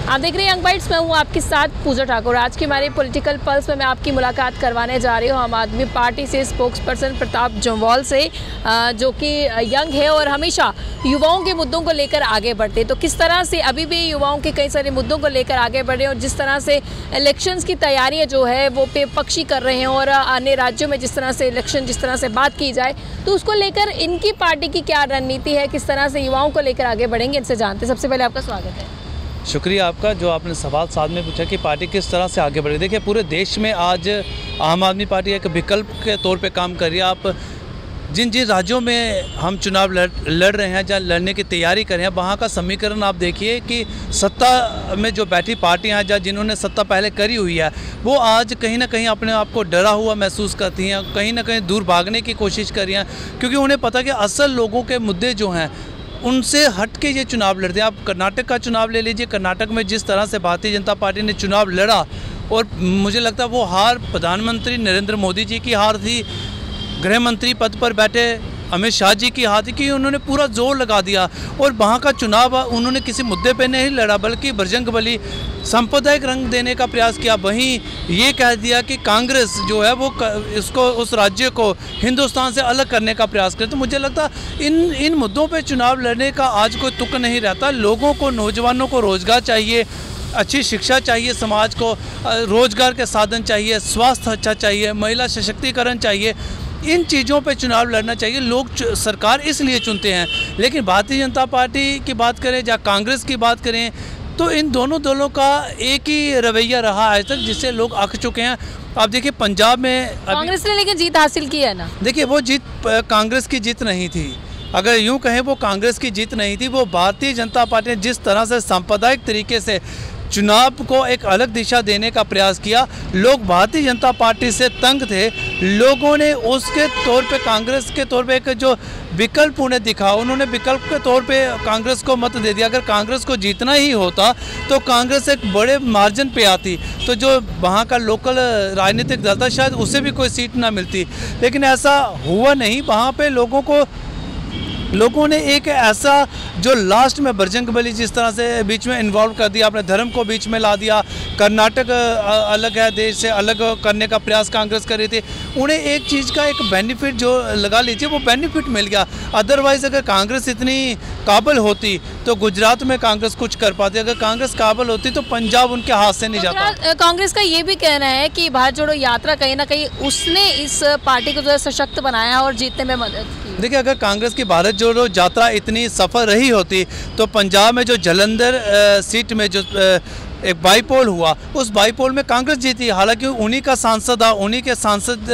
आप देख रहे हैं यंग बाइट्स, मैं हूँ आपके साथ पूजा ठाकुर। आज की हमारे पॉलिटिकल पल्स में मैं आपकी मुलाकात करवाने जा रही हूँ आम आदमी पार्टी से स्पोक्स पर्सन प्रताप जम्वाल से, जो कि यंग है और हमेशा युवाओं के मुद्दों को लेकर आगे बढ़ते। तो किस तरह से अभी भी युवाओं के कई सारे मुद्दों को लेकर आगे बढ़े और जिस तरह से इलेक्शंस की तैयारियाँ जो है वो पेपक्षी कर रहे हैं और अन्य राज्यों में जिस तरह से इलेक्शन जिस तरह से बात की जाए तो उसको लेकर इनकी पार्टी की क्या रणनीति है, किस तरह से युवाओं को लेकर आगे बढ़ेंगे, इनसे जानते हैं। सबसे पहले आपका स्वागत है। शुक्रिया आपका, जो आपने सवाल साथ में पूछा कि पार्टी किस तरह से आगे बढ़े। देखिए, पूरे देश में आज आम आदमी पार्टी एक विकल्प के तौर पे काम कर रही है। आप जिन जिन राज्यों में हम चुनाव लड़ रहे हैं, जहाँ लड़ने की तैयारी कर रहे हैं, वहाँ का समीकरण आप देखिए कि सत्ता में जो बैठी पार्टियाँ हैं, जहाँ जिन्होंने सत्ता पहले करी हुई है, वो आज कहीं ना कहीं अपने आप को डरा हुआ महसूस करती हैं, कहीं ना कहीं दूर भागने की कोशिश कर रही हैं, क्योंकि उन्हें पता कि असल लोगों के मुद्दे जो हैं उनसे हट के ये चुनाव लड़ते हैं। आप कर्नाटक का चुनाव ले लीजिए, कर्नाटक में जिस तरह से भारतीय जनता पार्टी ने चुनाव लड़ा और मुझे लगता है वो हार प्रधानमंत्री नरेंद्र मोदी जी की हार थी, गृह मंत्री पद पर बैठे अमित शाह जी की हार थी कि उन्होंने पूरा जोर लगा दिया और वहाँ का चुनाव उन्होंने किसी मुद्दे पे नहीं लड़ा बल्कि बजरंगबली सांप्रदायिक रंग देने का प्रयास किया। वहीं ये कह दिया कि कांग्रेस जो है वो इसको उस राज्य को हिंदुस्तान से अलग करने का प्रयास करे। तो मुझे लगता इन मुद्दों पे चुनाव लड़ने का आज कोई तुक नहीं रहता। लोगों को, नौजवानों को रोज़गार चाहिए, अच्छी शिक्षा चाहिए, समाज को रोज़गार के साधन चाहिए, स्वास्थ्य अच्छा चाहिए, महिला सशक्तिकरण चाहिए। इन चीज़ों पे चुनाव लड़ना चाहिए। लोग सरकार इसलिए चुनते हैं। लेकिन भारतीय जनता पार्टी की बात करें या कांग्रेस की बात करें तो इन दोनों दलों का एक ही रवैया रहा आज तक, जिससे लोग अक चुके हैं। आप देखिए पंजाब में कांग्रेस ने लेकिन जीत हासिल की है ना। देखिए, वो जीत कांग्रेस की जीत नहीं थी। अगर यूँ कहें वो कांग्रेस की जीत नहीं थी, वो भारतीय जनता पार्टी ने जिस तरह से सांप्रदायिक तरीके से चुनाव को एक अलग दिशा देने का प्रयास किया, लोग भारतीय जनता पार्टी से तंग थे। लोगों ने उसके तौर पे कांग्रेस के तौर पे एक जो विकल्प उन्हें दिखा, उन्होंने विकल्प के तौर पे कांग्रेस को मत दे दिया। अगर कांग्रेस को जीतना ही होता तो कांग्रेस एक बड़े मार्जिन पे आती, तो जो वहाँ का लोकल राजनीतिक दल था शायद उसे भी कोई सीट ना मिलती। लेकिन ऐसा हुआ नहीं। वहाँ पे लोगों ने एक ऐसा जो लास्ट में बजरंगबली जिस तरह से बीच में इन्वॉल्व कर दिया, अपने धर्म को बीच में ला दिया, कर्नाटक अलग है, देश से अलग करने का प्रयास कांग्रेस कर रही थी। उन्हें एक चीज़ का एक बेनिफिट जो लगा लीजिए वो बेनिफिट मिल गया। अदरवाइज़ अगर कांग्रेस इतनी काबिल होती तो गुजरात में कांग्रेस कुछ कर पाती, अगर कांग्रेस काबिल होती तो पंजाब उनके हाथ से नहीं जाता। कांग्रेस का ये भी कहना है कि भारत जोड़ो यात्रा कहीं ना कहीं उसने इस पार्टी को जो है सशक्त बनाया और जीतने में मदद की। देखिए, अगर कांग्रेस की भारत जोड़ो यात्रा इतनी सफल रही होती तो पंजाब में जो जलंधर सीट में जो एक बाईपोल हुआ, उस बाईपोल में कांग्रेस जीती। हालांकि उन्हीं का सांसद था, उन्हीं के सांसद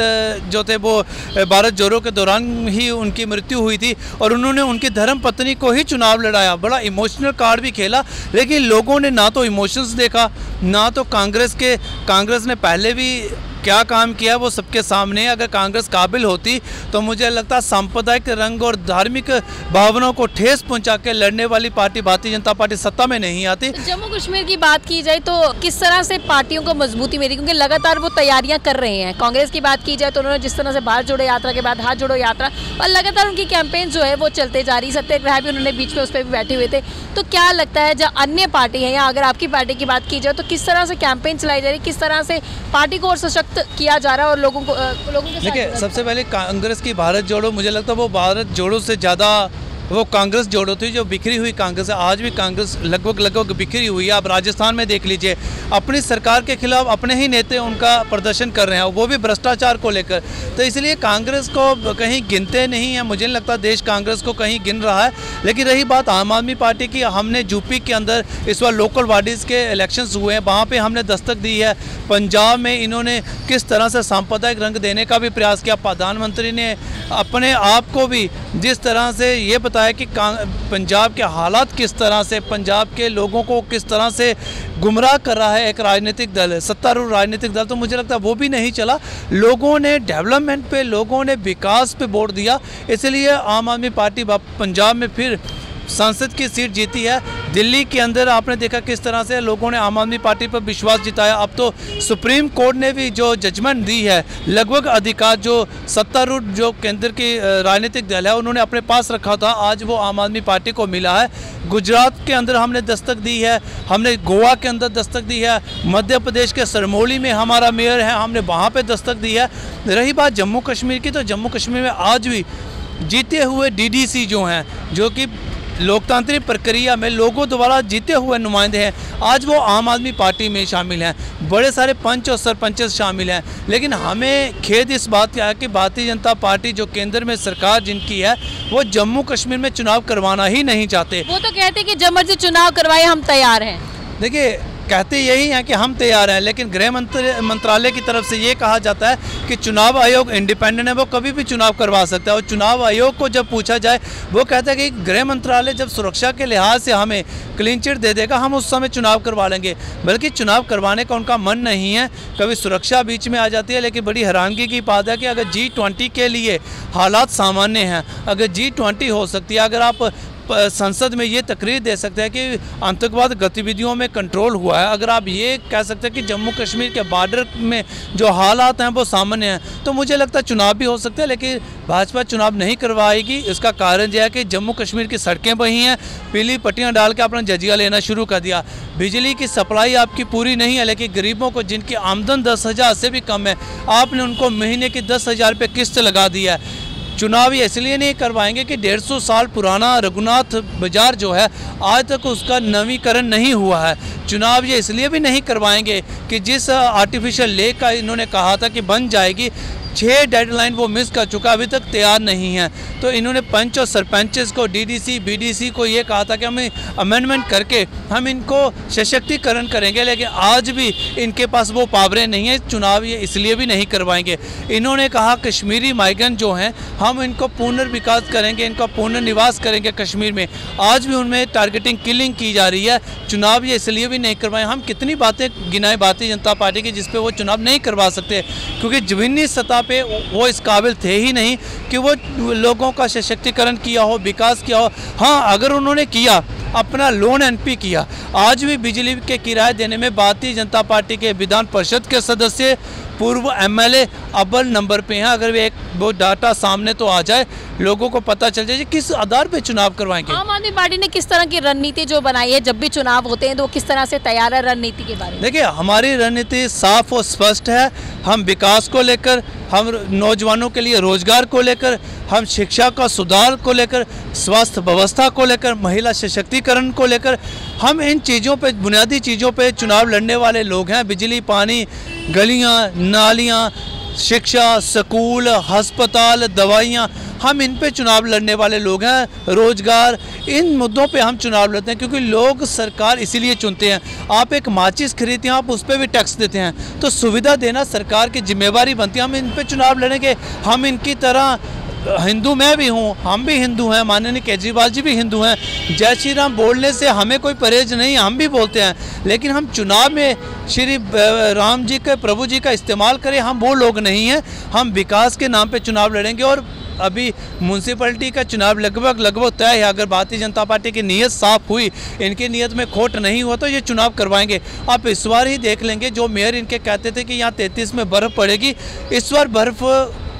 जो थे वो भारत जोड़ो के दौरान ही उनकी मृत्यु हुई थी और उन्होंने उनकी धर्म पत्नी को ही चुनाव लड़ाया। बड़ा इमोशनल कार्ड भी खेला, लेकिन लोगों ने ना तो इमोशंस देखा, ना तो कांग्रेस ने पहले भी क्या काम किया वो सबके सामने। अगर कांग्रेस काबिल होती तो मुझे लगता है सांप्रदायिक रंग और धार्मिक भावनाओं को ठेस पहुंचा के लड़ने वाली पार्टी भारतीय जनता पार्टी सत्ता में नहीं आती। जम्मू कश्मीर की बात की जाए तो किस तरह से पार्टियों को मजबूती मिली, क्योंकि लगातार वो तैयारियां कर रहे हैं। कांग्रेस की बात की जाए तो उन्होंने जिस तरह से भारत जोड़ो यात्रा के बाद हाथ जोड़ो यात्रा और लगातार उनकी कैंपेन जो है वो चलते जा रही। सत्याग्रह भी उन्होंने बीच में उस पर भी बैठे हुए थे। तो क्या लगता है जहाँ अन्य पार्टी है या अगर आपकी पार्टी की बात की जाए तो किस तरह से कैंपेन चलाई जा रही, किस तरह से पार्टी को और सशक्त किया जा रहा है और लोगों के देखिए, सबसे पहले कांग्रेस की भारत जोड़ो, मुझे लगता है वो भारत जोड़ो से ज़्यादा वो कांग्रेस जोड़ो थी, जो बिखरी हुई कांग्रेस है। आज भी कांग्रेस लगभग बिखरी हुई है। आप राजस्थान में देख लीजिए, अपनी सरकार के खिलाफ अपने ही नेता उनका प्रदर्शन कर रहे हैं, वो भी भ्रष्टाचार को लेकर। तो इसलिए कांग्रेस को कहीं गिनते नहीं हैं। मुझे नहीं लगता देश कांग्रेस को कहीं गिन रहा है। लेकिन रही बात आम आदमी पार्टी की, हमने यूपी के अंदर इस बार लोकल बॉडीज़ के इलेक्शंस हुए हैं, वहाँ पर हमने दस्तक दी है। पंजाब में इन्होंने किस तरह से सांप्रदायिक रंग देने का भी प्रयास किया। प्रधानमंत्री ने अपने आप को भी जिस तरह से ये बताया कि पंजाब के हालात किस तरह से, पंजाब के लोगों को किस तरह से गुमराह कर रहा है एक राजनीतिक दल, सत्तारूढ़ राजनीतिक दल, तो मुझे लगता है वो भी नहीं चला। लोगों ने डेवलपमेंट पे, लोगों ने विकास पे वोट दिया। इसलिए आम आदमी पार्टी पंजाब में फिर संसद की सीट जीती है। दिल्ली के अंदर आपने देखा किस तरह से लोगों ने आम आदमी पार्टी पर विश्वास जिताया। अब तो सुप्रीम कोर्ट ने भी जो जजमेंट दी है, लगभग अधिकार जो सत्तारूढ़ जो केंद्र की राजनीतिक दल है उन्होंने अपने पास रखा था, आज वो आम आदमी पार्टी को मिला है। गुजरात के अंदर हमने दस्तक दी है, हमने गोवा के अंदर दस्तक दी है, मध्य प्रदेश के सरमौली में हमारा मेयर है, हमने वहाँ पे दस्तक दी है। रही बात जम्मू कश्मीर की, तो जम्मू कश्मीर में आज भी जीते हुए डीडीसी जो हैं, जो कि लोकतांत्रिक प्रक्रिया में लोगों द्वारा जीते हुए नुमाइंदे हैं, आज वो आम आदमी पार्टी में शामिल हैं। बड़े सारे पंच और सरपंच शामिल हैं। लेकिन हमें खेद इस बात का है कि भारतीय जनता पार्टी जो केंद्र में सरकार जिनकी है, वो जम्मू कश्मीर में चुनाव करवाना ही नहीं चाहते। वो तो कहते हैं कि जब मर्जी चुनाव करवाए हम तैयार हैं। देखिए, कहते यही हैं कि हम तैयार हैं, लेकिन गृह मंत्रालय की तरफ से ये कहा जाता है कि चुनाव आयोग इंडिपेंडेंट है, वो कभी भी चुनाव करवा सकता है। और चुनाव आयोग को जब पूछा जाए, वो कहता है कि गृह मंत्रालय जब सुरक्षा के लिहाज से हमें क्लीन चिट दे देगा, हम उस समय चुनाव करवा लेंगे। बल्कि चुनाव करवाने का उनका मन नहीं है, कभी सुरक्षा बीच में आ जाती है। लेकिन बड़ी हैरानगी की बात है कि अगर G20 के लिए हालात सामान्य हैं, अगर G20 हो सकती है, अगर आप संसद में ये तकरीर दे सकते हैं कि आतंकवाद गतिविधियों में कंट्रोल हुआ है, अगर आप ये कह सकते हैं कि जम्मू कश्मीर के बॉर्डर में जो हालात हैं वो सामान्य हैं, तो मुझे लगता है चुनाव भी हो सकते हैं। लेकिन भाजपा चुनाव नहीं करवाएगी। इसका कारण यह है कि जम्मू कश्मीर की सड़कें बही हैं, पीली पट्टियाँ डाल के अपना जजिया लेना शुरू कर दिया। बिजली की सप्लाई आपकी पूरी नहीं है, लेकिन गरीबों को जिनकी आमदन 10,000 से भी कम है, आपने उनको महीने की 10,000 रुपये किस्त लगा दी है। चुनाव ये इसलिए नहीं करवाएंगे कि 150 साल पुराना रघुनाथ बाजार जो है आज तक उसका नवीकरण नहीं हुआ है। चुनाव ये इसलिए भी नहीं करवाएंगे कि जिस आर्टिफिशियल लेक का इन्होंने कहा था कि बन जाएगी, 6 डेडलाइन वो मिस कर चुका, अभी तक तैयार नहीं है। तो इन्होंने पंच और सरपंचेस को, डीडीसी बीडीसी को ये कहा था कि हम अमेंडमेंट करके हम इनको सशक्तिकरण करेंगे, लेकिन आज भी इनके पास वो पावरें नहीं है। चुनाव ये इसलिए भी नहीं करवाएंगे। इन्होंने कहा कश्मीरी माइग्रेंट जो हैं हम इनको पुनर्विकास करेंगे, इनका पुनर्निवास करेंगे कश्मीर में। आज भी उनमें टारगेटिंग किलिंग की जा रही है। चुनाव ये इसलिए भी नहीं करवाएं। हम कितनी बातें गिनाएं भारतीय जनता पार्टी की जिस पे वो चुनाव नहीं करवा सकते, क्योंकि ज़मीनी सतह पे वो इस काबिल थे ही नहीं कि वो लोगों का सशक्तिकरण किया हो, विकास किया हो। हाँ, अगर उन्होंने किया, अपना लोन एनपी किया, आज भी बिजली के किराए देने में भारतीय जनता पार्टी के विधान परिषद के सदस्य, पूर्व एमएलए अव्वल नंबर पे हैं। अगर वो डाटा सामने तो आ जाए, लोगों को पता चल जाए किस आधार पे चुनाव करवाएंगे। आम आदमी पार्टी ने किस तरह की रणनीति जो बनाई है, जब भी चुनाव होते हैं तो वो किस तरह से तैयार है रणनीति के बारे में? देखिए, हमारी रणनीति साफ और स्पष्ट है। हम विकास को लेकर, हम नौजवानों के लिए रोजगार को लेकर, हम शिक्षा का सुधार को लेकर, स्वास्थ्य व्यवस्था को लेकर, महिला सशक्तिकरण को लेकर, हम इन चीज़ों पे, बुनियादी चीज़ों पे चुनाव लड़ने वाले लोग हैं। बिजली, पानी, गलियां, नालियां, शिक्षा, स्कूल, अस्पताल, दवाइयां, हम इन पे चुनाव लड़ने वाले लोग हैं। रोजगार, इन मुद्दों पे हम चुनाव लड़ते हैं, क्योंकि लोग सरकार इसीलिए चुनते हैं। आप एक माचिस खरीदते हैं, आप उस पर भी टैक्स देते हैं, तो सुविधा देना सरकार की जिम्मेवारी बनती है। हम इन पे चुनाव लड़ेंगे। हम इनकी तरह, हिंदू मैं भी हूँ, हम भी हिंदू हैं, माननीय केजरीवाल जी भी हिंदू हैं। जय श्री राम बोलने से हमें कोई परहेज नहीं, हम भी बोलते हैं। लेकिन हम चुनाव में श्री राम जी के, प्रभु जी का इस्तेमाल करें, हम वो लोग नहीं हैं। हम विकास के नाम पे चुनाव लड़ेंगे। और अभी म्यूनसिपैलिटी का चुनाव लगभग तय है। अगर भारतीय जनता पार्टी की नीयत साफ हुई, इनकी नीयत में खोट नहीं हुआ, तो ये चुनाव करवाएंगे। आप इस बार ही देख लेंगे, जो मेयर इनके कहते थे कि यहाँ 33 में बर्फ़ पड़ेगी, इस बार बर्फ़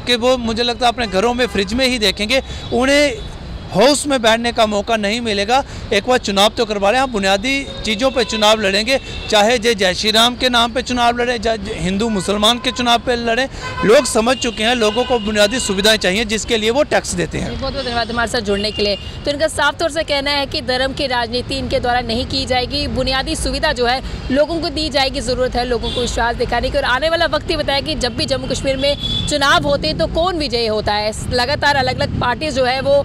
कि वो मुझे लगता है अपने घरों में, फ्रिज में ही देखेंगे। उन्हें हाउस में बैठने का मौका नहीं मिलेगा। एक बार चुनाव तो करवा रहे हैं। हम बुनियादी चीज़ों पे चुनाव लड़ेंगे, चाहे जय श्री राम के नाम पे चुनाव लड़ें, चाहे हिंदू मुसलमान के चुनाव पे लड़ें। लोग समझ चुके हैं, लोगों को बुनियादी सुविधाएं चाहिए, जिसके लिए वो टैक्स देते हैं। बहुत बहुत धन्यवाद हमारे साथ जुड़ने के लिए। तो इनका साफ तौर से कहना है कि धर्म की राजनीति इनके द्वारा नहीं की जाएगी। बुनियादी सुविधा जो है लोगों को दी जाएगी, ज़रूरत है लोगों को विश्वास दिखाने की। और आने वाला वक्त ही बताया कि जब भी जम्मू कश्मीर में चुनाव होते हैं तो कौन विजयी होता है। लगातार अलग अलग पार्टी जो है वो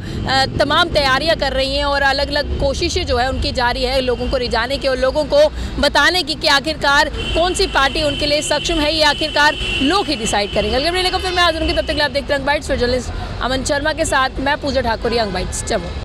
तमाम तैयारियां कर रही हैं और अलग अलग कोशिशें जो है उनकी जारी है लोगों को रिझाने की और लोगों को बताने की कि आखिरकार कौन सी पार्टी उनके लिए सक्षम है। ये आखिरकार लोग ही डिसाइड करेंगे। अगले फिर मैं हाजिर हूं, तब तक आप देखते हैं यंग बाइट्स। जर्नलिस्ट अमन शर्मा के साथ मैं पूजा ठाकुर, यंग बाइट्स जम्मू।